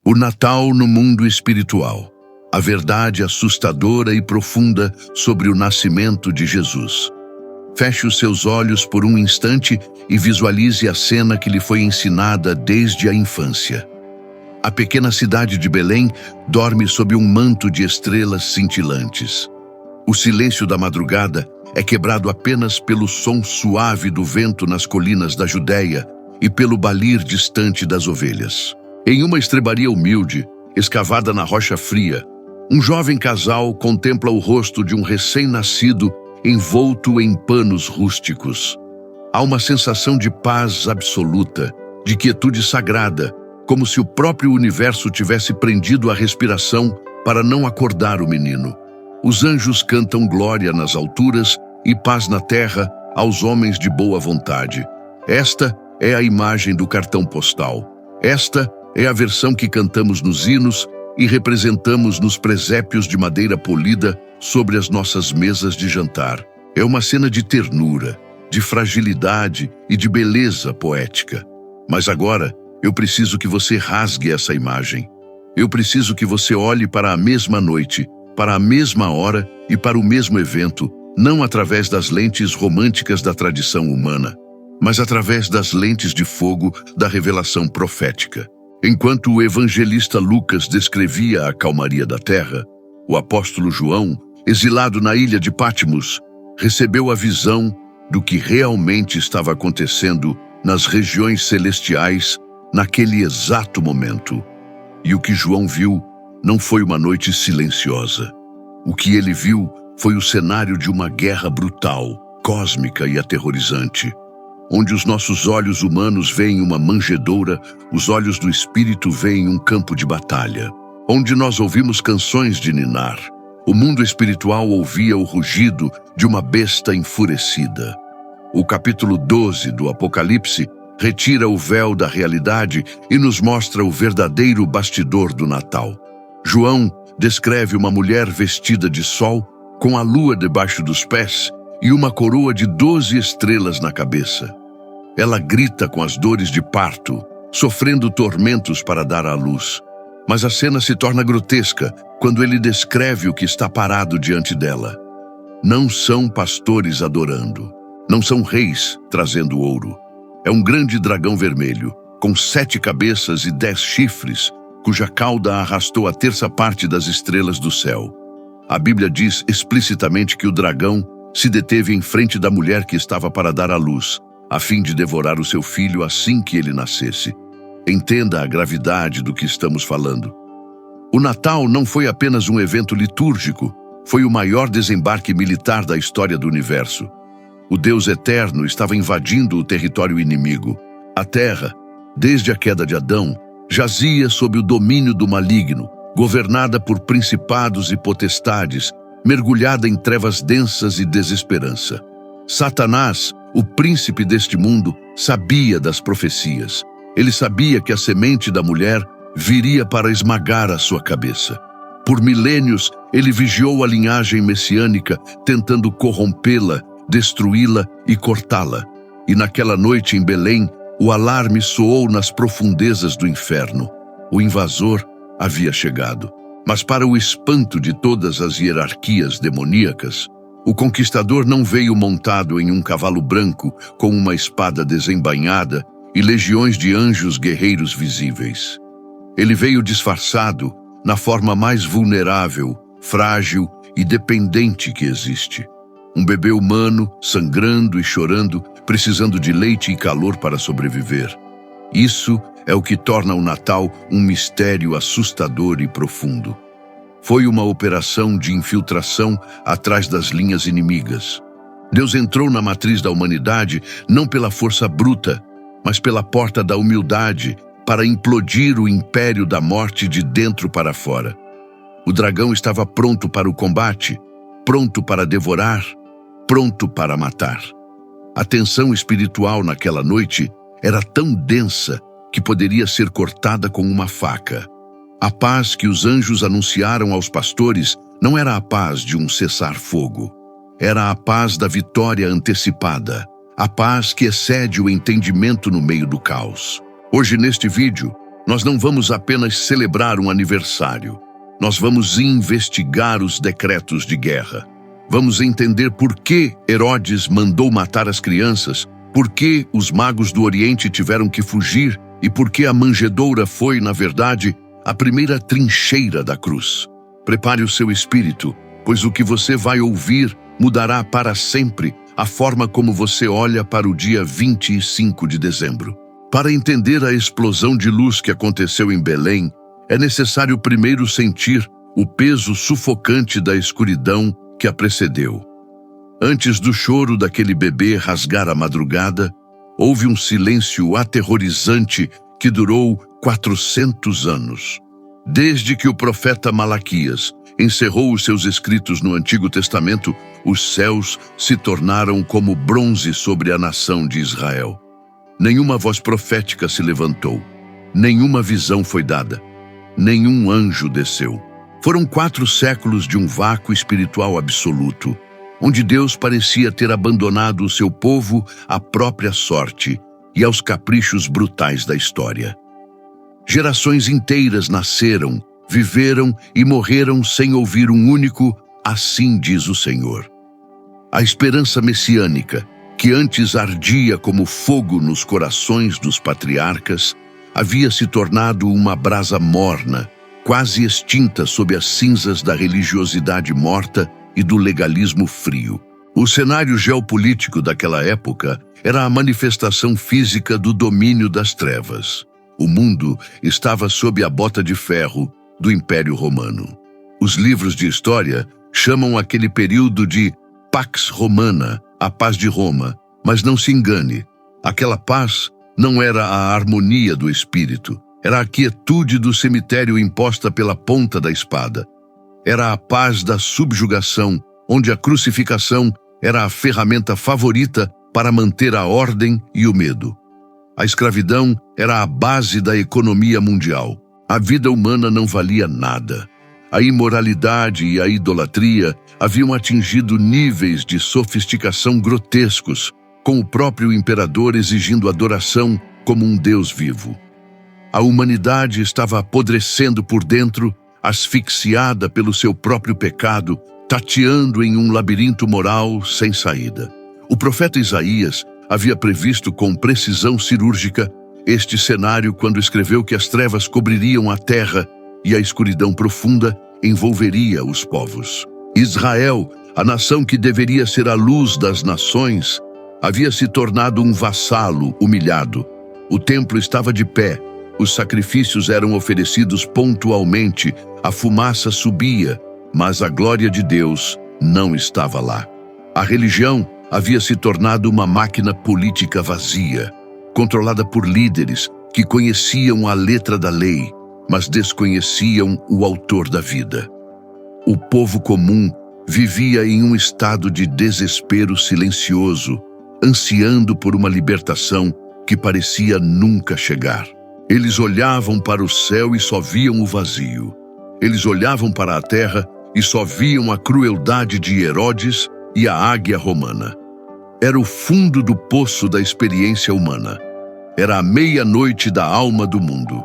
O Natal no mundo espiritual. A verdade assustadora e profunda sobre o nascimento de Jesus. Feche os seus olhos por um instante e visualize a cena que lhe foi ensinada desde a infância. A pequena cidade de Belém dorme sob um manto de estrelas cintilantes. O silêncio da madrugada é quebrado apenas pelo som suave do vento nas colinas da Judéia e pelo balir distante das ovelhas. Em uma estrebaria humilde, escavada na rocha fria, um jovem casal contempla o rosto de um recém-nascido envolto em panos rústicos. Há uma sensação de paz absoluta, de quietude sagrada, como se o próprio universo tivesse prendido a respiração para não acordar o menino. Os anjos cantam glória nas alturas e paz na terra aos homens de boa vontade. Esta é a imagem do cartão postal. Esta é a versão que cantamos nos hinos e representamos nos presépios de madeira polida sobre as nossas mesas de jantar. É uma cena de ternura, de fragilidade e de beleza poética. Mas agora, eu preciso que você rasgue essa imagem. Eu preciso que você olhe para a mesma noite, para a mesma hora e para o mesmo evento, não através das lentes românticas da tradição humana, mas através das lentes de fogo da revelação profética. Enquanto o evangelista Lucas descrevia a calmaria da terra, o apóstolo João, exilado na ilha de Patmos, recebeu a visão do que realmente estava acontecendo nas regiões celestiais naquele exato momento. E o que João viu não foi uma noite silenciosa. O que ele viu foi o cenário de uma guerra brutal, cósmica e aterrorizante. Onde os nossos olhos humanos veem uma manjedoura, os olhos do espírito veem um campo de batalha. Onde nós ouvimos canções de ninar, o mundo espiritual ouvia o rugido de uma besta enfurecida. O capítulo 12 do Apocalipse retira o véu da realidade e nos mostra o verdadeiro bastidor do Natal. João descreve uma mulher vestida de sol, com a lua debaixo dos pés e uma coroa de 12 estrelas na cabeça. Ela grita com as dores de parto, sofrendo tormentos para dar à luz. Mas a cena se torna grotesca quando ele descreve o que está parado diante dela. Não são pastores adorando, não são reis trazendo ouro. É um grande dragão vermelho, com 7 cabeças e 10 chifres, cuja cauda arrastou a terça parte das estrelas do céu. A Bíblia diz explicitamente que o dragão se deteve em frente da mulher que estava para dar à luz, a fim de devorar o seu filho assim que ele nascesse. Entenda a gravidade do que estamos falando. O Natal não foi apenas um evento litúrgico, foi o maior desembarque militar da história do universo. O Deus eterno estava invadindo o território inimigo. A terra, desde a queda de Adão, jazia sob o domínio do maligno, governada por principados e potestades, mergulhada em trevas densas e desesperança. Satanás, o príncipe deste mundo, sabia das profecias. Ele sabia que a semente da mulher viria para esmagar a sua cabeça. Por milênios, ele vigiou a linhagem messiânica, tentando corrompê-la, destruí-la e cortá-la. E naquela noite em Belém, o alarme soou nas profundezas do inferno. O invasor havia chegado. Mas para o espanto de todas as hierarquias demoníacas, o conquistador não veio montado em um cavalo branco com uma espada desembainhada e legiões de anjos guerreiros visíveis. Ele veio disfarçado na forma mais vulnerável, frágil e dependente que existe. Um bebê humano, sangrando e chorando, precisando de leite e calor para sobreviver. Isso é o que torna o Natal um mistério assustador e profundo. Foi uma operação de infiltração atrás das linhas inimigas. Deus entrou na matriz da humanidade não pela força bruta, mas pela porta da humildade para implodir o império da morte de dentro para fora. O dragão estava pronto para o combate, pronto para devorar, pronto para matar. A tensão espiritual naquela noite era tão densa que poderia ser cortada com uma faca. A paz que os anjos anunciaram aos pastores não era a paz de um cessar-fogo. Era a paz da vitória antecipada, a paz que excede o entendimento no meio do caos. Hoje, neste vídeo, Nós não vamos apenas celebrar um aniversário. Nós vamos investigar os decretos de guerra. Vamos entender por que Herodes mandou matar as crianças, por que os magos do Oriente tiveram que fugir e por que a manjedoura foi, na verdade, a primeira trincheira da cruz. Prepare o seu espírito, pois o que você vai ouvir mudará para sempre a forma como você olha para o dia 25 de dezembro. Para entender a explosão de luz que aconteceu em Belém, é necessário primeiro sentir o peso sufocante da escuridão que a precedeu. Antes do choro daquele bebê rasgar a madrugada, houve um silêncio aterrorizante que durou 400 anos. Desde que o profeta Malaquias encerrou os seus escritos no Antigo Testamento, os céus se tornaram como bronze sobre a nação de Israel. Nenhuma voz profética se levantou, nenhuma visão foi dada, nenhum anjo desceu. Foram 4 séculos de um vácuo espiritual absoluto, onde Deus parecia ter abandonado o seu povo à própria sorte e aos caprichos brutais da história. Gerações inteiras nasceram, viveram e morreram sem ouvir um único "assim diz o Senhor". A esperança messiânica, que antes ardia como fogo nos corações dos patriarcas, havia se tornado uma brasa morna, quase extinta sob as cinzas da religiosidade morta e do legalismo frio. O cenário geopolítico daquela época era a manifestação física do domínio das trevas. O mundo estava sob a bota de ferro do Império Romano. Os livros de história chamam aquele período de Pax Romana, a paz de Roma, mas não se engane, aquela paz não era a harmonia do espírito, era a quietude do cemitério imposta pela ponta da espada. Era a paz da subjugação, onde a crucificação era a ferramenta favorita para manter a ordem e o medo. A escravidão era a base da economia mundial. A vida humana não valia nada. A imoralidade e a idolatria haviam atingido níveis de sofisticação grotescos, com o próprio imperador exigindo adoração como um Deus vivo. A humanidade estava apodrecendo por dentro, asfixiada pelo seu próprio pecado, tateando em um labirinto moral sem saída. O profeta Isaías havia previsto com precisão cirúrgica este cenário quando escreveu que as trevas cobririam a terra e a escuridão profunda envolveria os povos. Israel, a nação que deveria ser a luz das nações, havia se tornado um vassalo humilhado. O templo estava de pé, os sacrifícios eram oferecidos pontualmente, a fumaça subia, mas a glória de Deus não estava lá. A religião havia se tornado uma máquina política vazia, controlada por líderes que conheciam a letra da lei, mas desconheciam o autor da vida. O povo comum vivia em um estado de desespero silencioso, ansiando por uma libertação que parecia nunca chegar. Eles olhavam para o céu e só viam o vazio. Eles olhavam para a terra e só viam a crueldade de Herodes e a águia romana. Era o fundo do poço da experiência humana. Era a meia-noite da alma do mundo.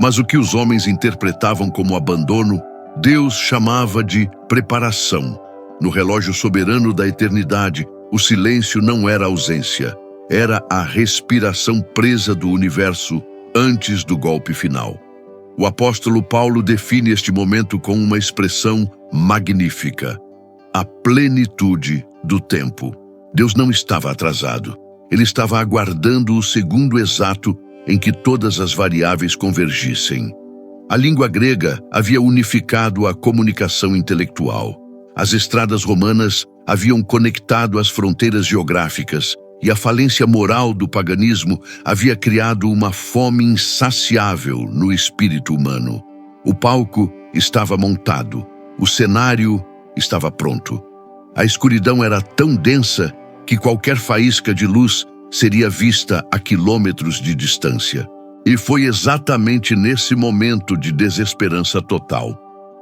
Mas o que os homens interpretavam como abandono, Deus chamava de preparação. No relógio soberano da eternidade, o silêncio não era ausência, era a respiração presa do universo antes do golpe final. O apóstolo Paulo define este momento com uma expressão magnífica: a plenitude do tempo. Deus não estava atrasado. Ele estava aguardando o segundo exato em que todas as variáveis convergissem. A língua grega havia unificado a comunicação intelectual. As estradas romanas haviam conectado as fronteiras geográficas e a falência moral do paganismo havia criado uma fome insaciável no espírito humano. O palco estava montado, o cenário estava pronto. A escuridão era tão densa que qualquer faísca de luz seria vista a quilômetros de distância. E foi exatamente nesse momento de desesperança total,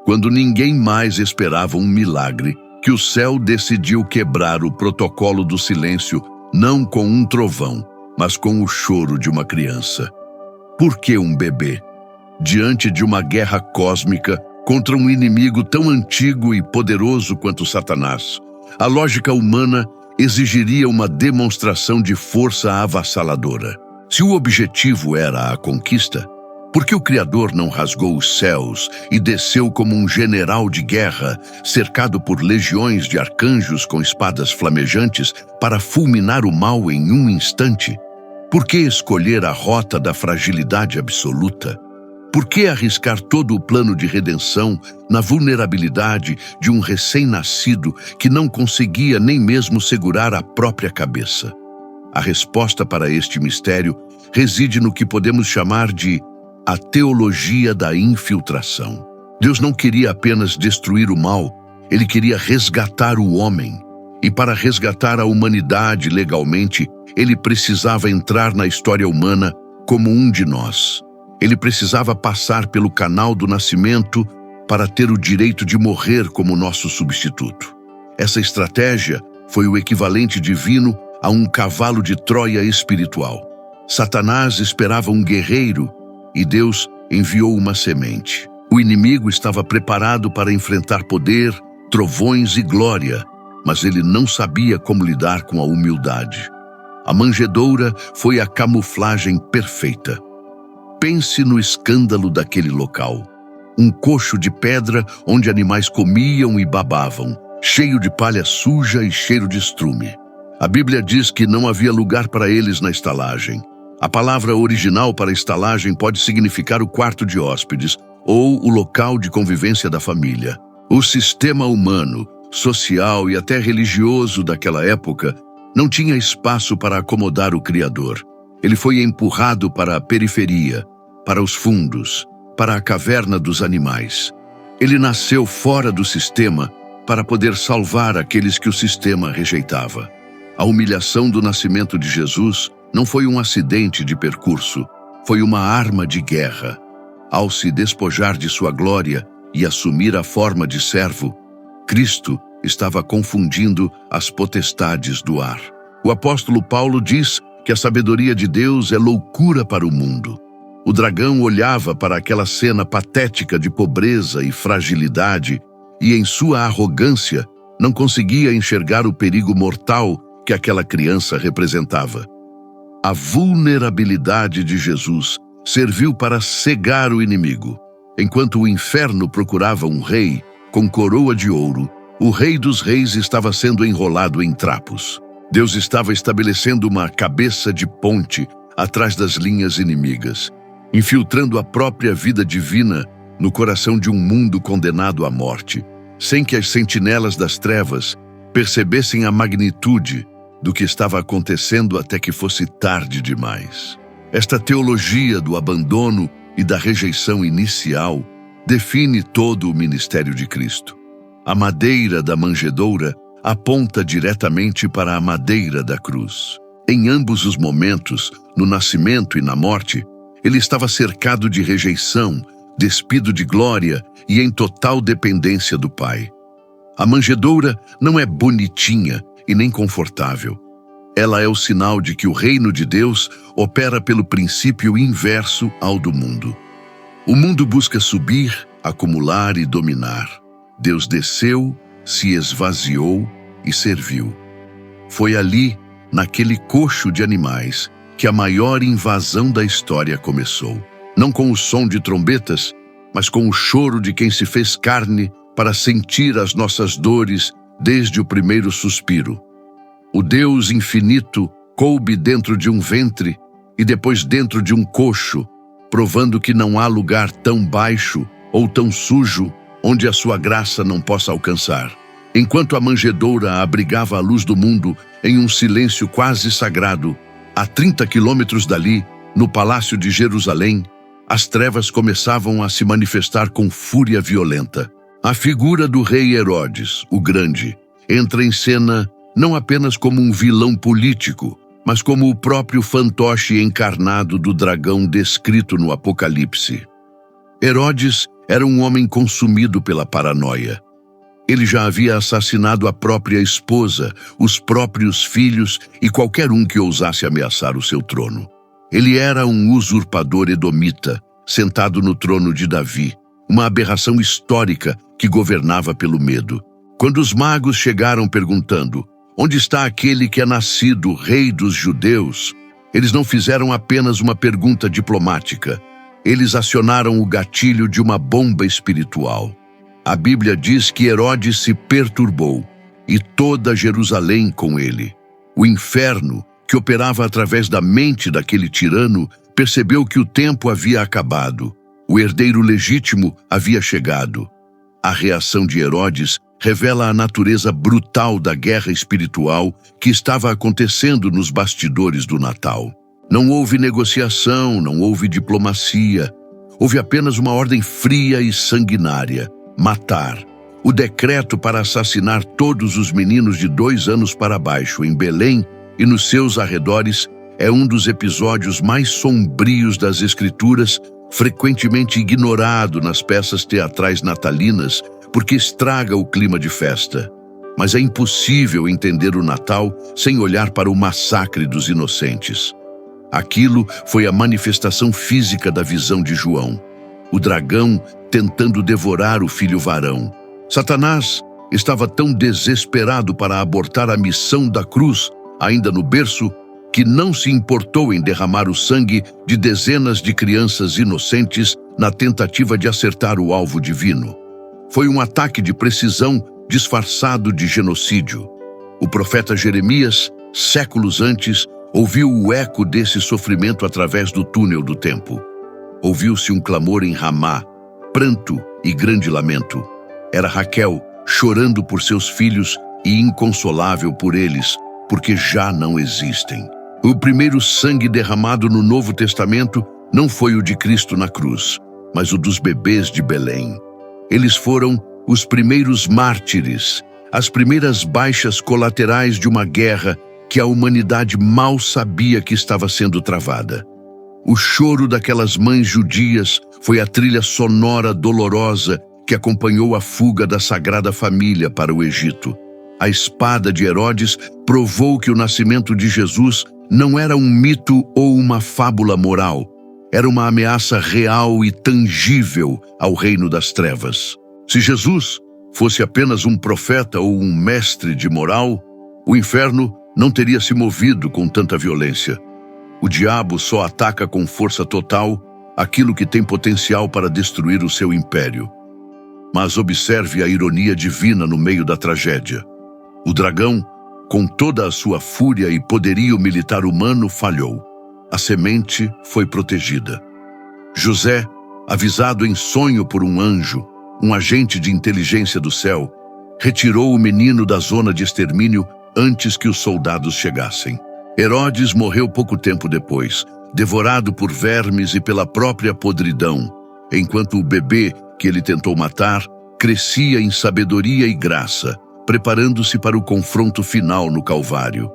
quando ninguém mais esperava um milagre, que o céu decidiu quebrar o protocolo do silêncio, não com um trovão, mas com o choro de uma criança. Por que um bebê? diante de uma guerra cósmica contra um inimigo tão antigo e poderoso quanto Satanás. A lógica humana exigiria uma demonstração de força avassaladora. Se o objetivo era a conquista, por que o Criador não rasgou os céus e desceu como um general de guerra, cercado por legiões de arcanjos com espadas flamejantes, para fulminar o mal em um instante? Por que escolher a rota da fragilidade absoluta? Por que arriscar todo o plano de redenção na vulnerabilidade de um recém-nascido que não conseguia nem mesmo segurar a própria cabeça? A resposta para este mistério reside no que podemos chamar de a teologia da infiltração. Deus não queria apenas destruir o mal, ele queria resgatar o homem. E para resgatar a humanidade legalmente, ele precisava entrar na história humana como um de nós. Ele precisava passar pelo canal do nascimento para ter o direito de morrer como nosso substituto. Essa estratégia foi o equivalente divino a um cavalo de Troia espiritual. Satanás esperava um guerreiro e Deus enviou uma semente. O inimigo estava preparado para enfrentar poder, trovões e glória, mas ele não sabia como lidar com a humildade. A manjedoura foi a camuflagem perfeita. Pense no escândalo daquele local. Um coxo de pedra onde animais comiam e babavam, cheio de palha suja e cheiro de estrume. A Bíblia diz que não havia lugar para eles na estalagem. A palavra original para estalagem pode significar o quarto de hóspedes ou o local de convivência da família. O sistema humano, social e até religioso daquela época não tinha espaço para acomodar o Criador. Ele foi empurrado para a periferia, para os fundos, para a caverna dos animais. Ele nasceu fora do sistema para poder salvar aqueles que o sistema rejeitava. A humilhação do nascimento de Jesus não foi um acidente de percurso, foi uma arma de guerra. Ao se despojar de sua glória e assumir a forma de servo, Cristo estava confundindo as potestades do ar. O apóstolo Paulo diz que a sabedoria de Deus é loucura para o mundo. O dragão olhava para aquela cena patética de pobreza e fragilidade e, em sua arrogância, não conseguia enxergar o perigo mortal que aquela criança representava. A vulnerabilidade de Jesus serviu para cegar o inimigo. Enquanto o inferno procurava um rei com coroa de ouro, o rei dos reis estava sendo enrolado em trapos. Deus estava estabelecendo uma cabeça de ponte atrás das linhas inimigas, infiltrando a própria vida divina no coração de um mundo condenado à morte, sem que as sentinelas das trevas percebessem a magnitude do que estava acontecendo até que fosse tarde demais. Esta teologia do abandono e da rejeição inicial define todo o ministério de Cristo. A madeira da manjedoura aponta diretamente para a madeira da cruz. Em ambos os momentos, no nascimento e na morte, ele estava cercado de rejeição, despido de glória e em total dependência do Pai. A manjedoura não é bonitinha e nem confortável. Ela é o sinal de que o reino de Deus opera pelo princípio inverso ao do mundo. O mundo busca subir, acumular e dominar. Deus desceu, se esvaziou e serviu. Foi ali, naquele coxo de animais, que a maior invasão da história começou. Não com o som de trombetas, mas com o choro de quem se fez carne para sentir as nossas dores desde o primeiro suspiro. O Deus infinito coube dentro de um ventre e depois dentro de um coxo, provando que não há lugar tão baixo ou tão sujo onde a sua graça não possa alcançar. Enquanto a manjedoura abrigava a luz do mundo em um silêncio quase sagrado, a 30 quilômetros dali, no Palácio de Jerusalém, as trevas começavam a se manifestar com fúria violenta. A figura do rei Herodes, o Grande, entra em cena não apenas como um vilão político, mas como o próprio fantoche encarnado do dragão descrito no Apocalipse. Herodes era um homem consumido pela paranoia. Ele já havia assassinado a própria esposa, os próprios filhos e qualquer um que ousasse ameaçar o seu trono. Ele era um usurpador edomita, sentado no trono de Davi, uma aberração histórica que governava pelo medo. Quando os magos chegaram perguntando: onde está aquele que é nascido rei dos judeus? Eles não fizeram apenas uma pergunta diplomática. Eles acionaram o gatilho de uma bomba espiritual. A Bíblia diz que Herodes se perturbou, e toda Jerusalém com ele. O inferno, que operava através da mente daquele tirano, percebeu que o tempo havia acabado. O herdeiro legítimo havia chegado. A reação de Herodes revela a natureza brutal da guerra espiritual que estava acontecendo nos bastidores do Natal. Não houve negociação, não houve diplomacia. Houve apenas uma ordem fria e sanguinária: matar. O decreto para assassinar todos os meninos de 2 anos para baixo em Belém e nos seus arredores é um dos episódios mais sombrios das Escrituras, frequentemente ignorado nas peças teatrais natalinas, porque estraga o clima de festa. Mas é impossível entender o Natal sem olhar para o massacre dos inocentes. Aquilo foi a manifestação física da visão de João. O dragão tentando devorar o filho varão. Satanás estava tão desesperado para abortar a missão da cruz, ainda no berço, que não se importou em derramar o sangue de dezenas de crianças inocentes na tentativa de acertar o alvo divino. Foi um ataque de precisão disfarçado de genocídio. O profeta Jeremias, séculos antes, ouviu o eco desse sofrimento através do túnel do tempo. Ouviu-se um clamor em Ramá, pranto e grande lamento. Era Raquel chorando por seus filhos e inconsolável por eles, porque já não existem. O primeiro sangue derramado no Novo Testamento não foi o de Cristo na cruz, mas o dos bebês de Belém. Eles foram os primeiros mártires, as primeiras baixas colaterais de uma guerra que a humanidade mal sabia que estava sendo travada. O choro daquelas mães judias foi a trilha sonora dolorosa que acompanhou a fuga da Sagrada Família para o Egito. A espada de Herodes provou que o nascimento de Jesus não era um mito ou uma fábula moral. Era uma ameaça real e tangível ao reino das trevas. Se Jesus fosse apenas um profeta ou um mestre de moral, o inferno não teria se movido com tanta violência. O diabo só ataca com força total aquilo que tem potencial para destruir o seu império. Mas observe a ironia divina no meio da tragédia. O dragão, com toda a sua fúria e poderio militar humano, falhou. A semente foi protegida. José, avisado em sonho por um anjo, um agente de inteligência do céu, retirou o menino da zona de extermínio antes que os soldados chegassem. Herodes morreu pouco tempo depois, devorado por vermes e pela própria podridão, enquanto o bebê que ele tentou matar crescia em sabedoria e graça, preparando-se para o confronto final no Calvário.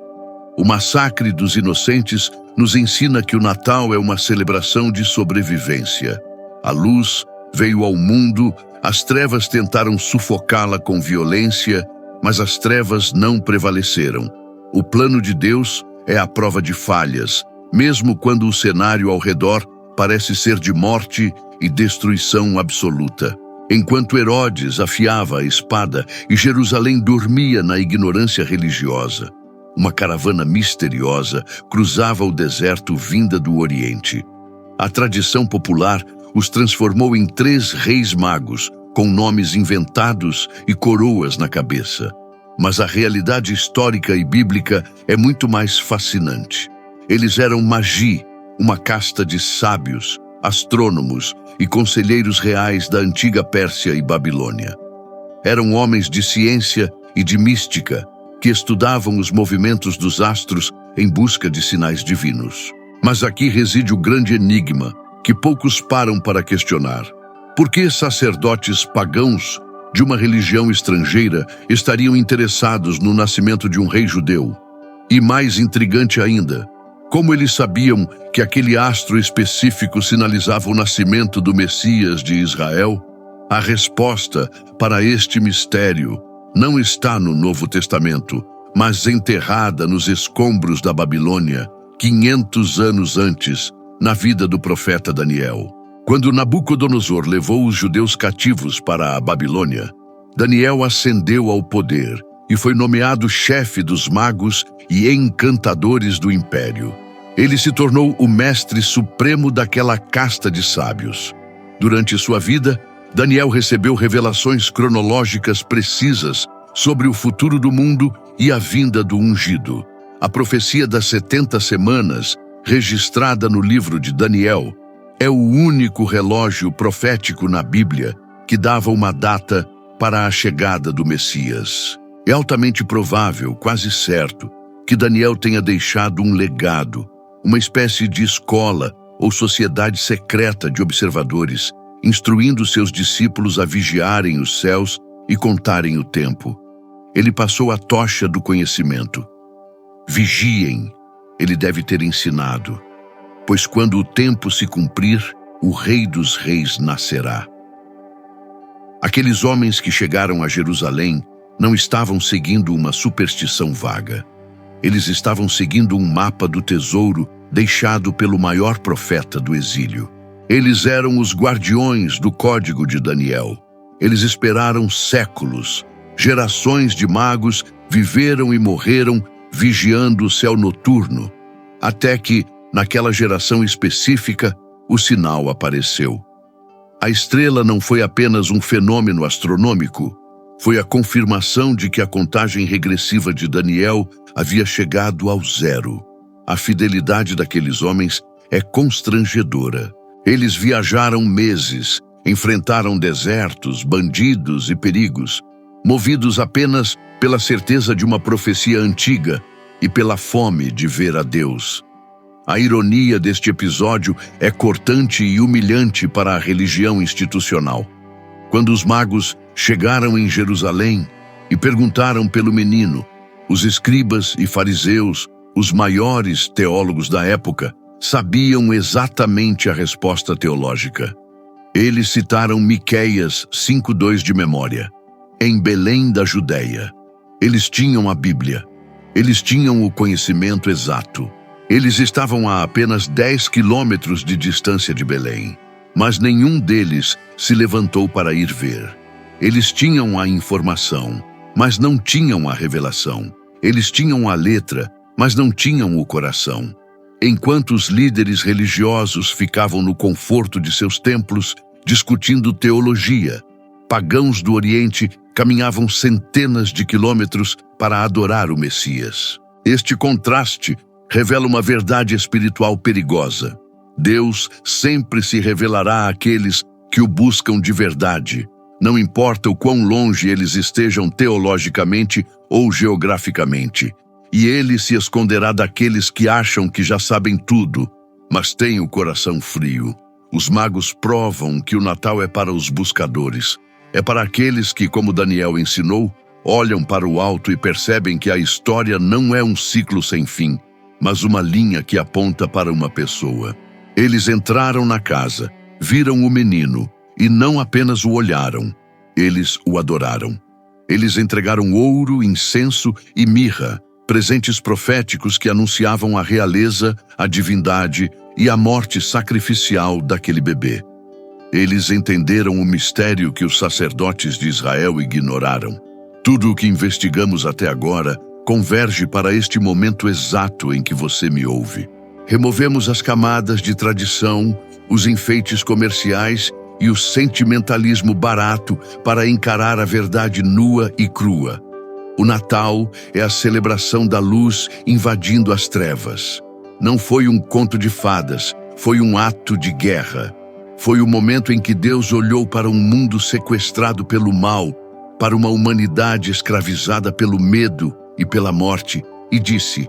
O massacre dos inocentes nos ensina que o Natal é uma celebração de sobrevivência. A luz veio ao mundo, as trevas tentaram sufocá-la com violência, mas as trevas não prevaleceram. O plano de Deus é a prova de falhas, mesmo quando o cenário ao redor parece ser de morte e destruição absoluta. Enquanto Herodes afiava a espada e Jerusalém dormia na ignorância religiosa, uma caravana misteriosa cruzava o deserto vinda do Oriente. A tradição popular os transformou em 3 reis magos, com nomes inventados e coroas na cabeça. Mas a realidade histórica e bíblica é muito mais fascinante. Eles eram magi, uma casta de sábios, astrônomos e conselheiros reais da antiga Pérsia e Babilônia. Eram homens de ciência e de mística, que estudavam os movimentos dos astros em busca de sinais divinos. Mas aqui reside o grande enigma, que poucos param para questionar. Por que sacerdotes pagãos de uma religião estrangeira estariam interessados no nascimento de um rei judeu? E mais intrigante ainda, como eles sabiam que aquele astro específico sinalizava o nascimento do Messias de Israel? A resposta para este mistério não está no Novo Testamento, mas enterrada nos escombros da Babilônia, 500 anos antes, na vida do profeta Daniel. Quando Nabucodonosor levou os judeus cativos para a Babilônia, Daniel ascendeu ao poder e foi nomeado chefe dos magos e encantadores do império. Ele se tornou o mestre supremo daquela casta de sábios. Durante sua vida, Daniel recebeu revelações cronológicas precisas sobre o futuro do mundo e a vinda do ungido. A profecia das 70 semanas, registrada no livro de Daniel, é o único relógio profético na Bíblia que dava uma data para a chegada do Messias. É altamente provável, quase certo, que Daniel tenha deixado um legado, uma espécie de escola ou sociedade secreta de observadores, instruindo seus discípulos a vigiarem os céus e contarem o tempo. Ele passou a tocha do conhecimento. Vigiem, ele deve ter ensinado, pois quando o tempo se cumprir, o Rei dos Reis nascerá. Aqueles homens que chegaram a Jerusalém não estavam seguindo uma superstição vaga. Eles estavam seguindo um mapa do tesouro deixado pelo maior profeta do exílio. Eles eram os guardiões do código de Daniel. Eles esperaram séculos. Gerações de magos viveram e morreram vigiando o céu noturno, até que, naquela geração específica, o sinal apareceu. A estrela não foi apenas um fenômeno astronômico, foi a confirmação de que a contagem regressiva de Daniel havia chegado ao zero. A fidelidade daqueles homens é constrangedora. Eles viajaram meses, enfrentaram desertos, bandidos e perigos, movidos apenas pela certeza de uma profecia antiga e pela fome de ver a Deus. A ironia deste episódio é cortante e humilhante para a religião institucional. Quando os magos chegaram em Jerusalém e perguntaram pelo menino, os escribas e fariseus, os maiores teólogos da época, sabiam exatamente a resposta teológica. Eles citaram Miqueias 5:2 de memória. Em Belém da Judéia. Eles tinham a Bíblia. Eles tinham o conhecimento exato. Eles estavam a apenas 10 quilômetros de distância de Belém, mas nenhum deles se levantou para ir ver. Eles tinham a informação, mas não tinham a revelação. Eles tinham a letra, mas não tinham o coração. Enquanto os líderes religiosos ficavam no conforto de seus templos, discutindo teologia, pagãos do Oriente caminhavam centenas de quilômetros para adorar o Messias. Este contraste revela uma verdade espiritual perigosa. Deus sempre se revelará àqueles que o buscam de verdade, não importa o quão longe eles estejam teologicamente ou geograficamente. E ele se esconderá daqueles que acham que já sabem tudo, mas têm o coração frio. Os magos provam que o Natal é para os buscadores. É para aqueles que, como Daniel ensinou, olham para o alto e percebem que a história não é um ciclo sem fim, mas uma linha que aponta para uma pessoa. Eles entraram na casa, viram o menino e não apenas o olharam, eles o adoraram. Eles entregaram ouro, incenso e mirra, presentes proféticos que anunciavam a realeza, a divindade e a morte sacrificial daquele bebê. Eles entenderam o mistério que os sacerdotes de Israel ignoraram. Tudo o que investigamos até agora converge para este momento exato em que você me ouve. Removemos as camadas de tradição, os enfeites comerciais e o sentimentalismo barato para encarar a verdade nua e crua. O Natal é a celebração da luz invadindo as trevas. Não foi um conto de fadas, foi um ato de guerra. Foi o momento em que Deus olhou para um mundo sequestrado pelo mal, para uma humanidade escravizada pelo medo e pela morte, e disse: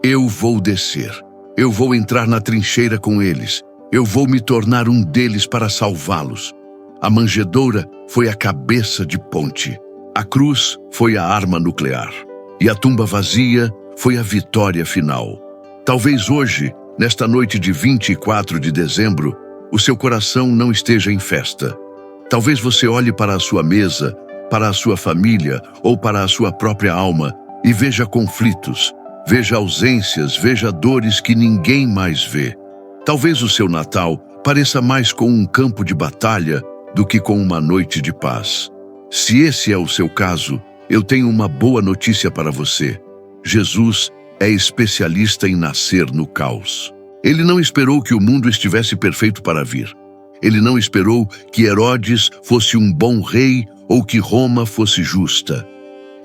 eu vou descer, eu vou entrar na trincheira com eles, eu vou me tornar um deles para salvá-los. A manjedoura foi a cabeça de ponte, a cruz foi a arma nuclear, e a tumba vazia foi a vitória final. Talvez hoje, nesta noite de 24 de dezembro, o seu coração não esteja em festa. Talvez você olhe para a sua mesa, para a sua família ou para a sua própria alma e veja conflitos, veja ausências, veja dores que ninguém mais vê. Talvez o seu Natal pareça mais com um campo de batalha do que com uma noite de paz. Se esse é o seu caso, eu tenho uma boa notícia para você. Jesus é especialista em nascer no caos. Ele não esperou que o mundo estivesse perfeito para vir. Ele não esperou que Herodes fosse um bom rei ou que Roma fosse justa.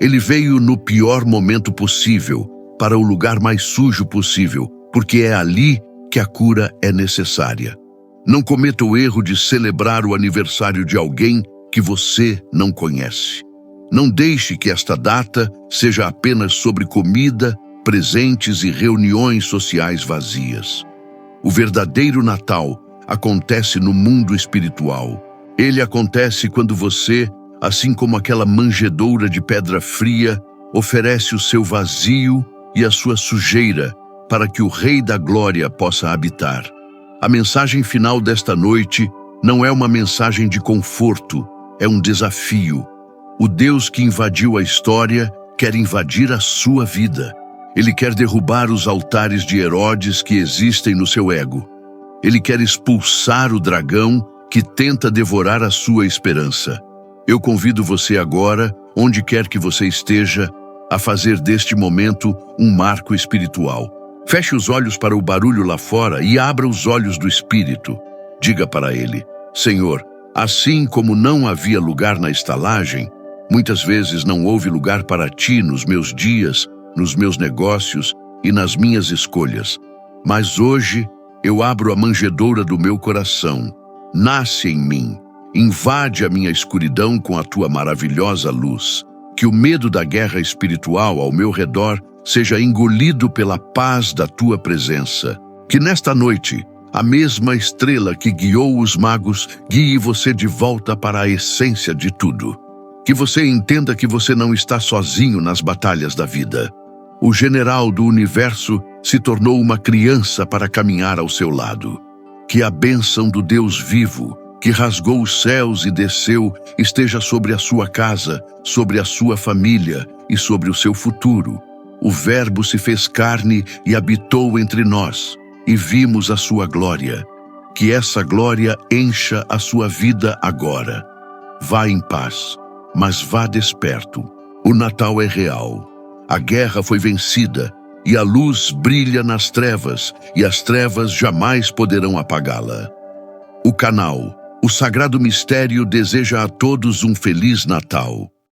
Ele veio no pior momento possível, para o lugar mais sujo possível, porque é ali que a cura é necessária. Não cometa o erro de celebrar o aniversário de alguém que você não conhece. Não deixe que esta data seja apenas sobre comida, presentes e reuniões sociais vazias. O verdadeiro Natal acontece no mundo espiritual. Ele acontece quando você, assim como aquela manjedoura de pedra fria, oferece o seu vazio e a sua sujeira para que o Rei da Glória possa habitar. A mensagem final desta noite não é uma mensagem de conforto, é um desafio. O Deus que invadiu a história quer invadir a sua vida. Ele quer derrubar os altares de Herodes que existem no seu ego. Ele quer expulsar o dragão que tenta devorar a sua esperança. Eu convido você agora, onde quer que você esteja, a fazer deste momento um marco espiritual. Feche os olhos para o barulho lá fora e abra os olhos do Espírito. Diga para ele: Senhor, assim como não havia lugar na estalagem, muitas vezes não houve lugar para ti nos meus dias, nos meus negócios e nas minhas escolhas. Mas hoje eu abro a manjedoura do meu coração. Nasce em mim, invade a minha escuridão com a tua maravilhosa luz. Que o medo da guerra espiritual ao meu redor seja engolido pela paz da tua presença. Que nesta noite, a mesma estrela que guiou os magos guie você de volta para a essência de tudo. Que você entenda que você não está sozinho nas batalhas da vida. O general do universo se tornou uma criança para caminhar ao seu lado. Que a bênção do Deus vivo, que rasgou os céus e desceu, esteja sobre a sua casa, sobre a sua família e sobre o seu futuro. O Verbo se fez carne e habitou entre nós, e vimos a sua glória. Que essa glória encha a sua vida agora. Vá em paz, mas vá desperto. O Natal é real. A guerra foi vencida, e a luz brilha nas trevas, e as trevas jamais poderão apagá-la. O canal, o Sagrado Mistério, deseja a todos um Feliz Natal.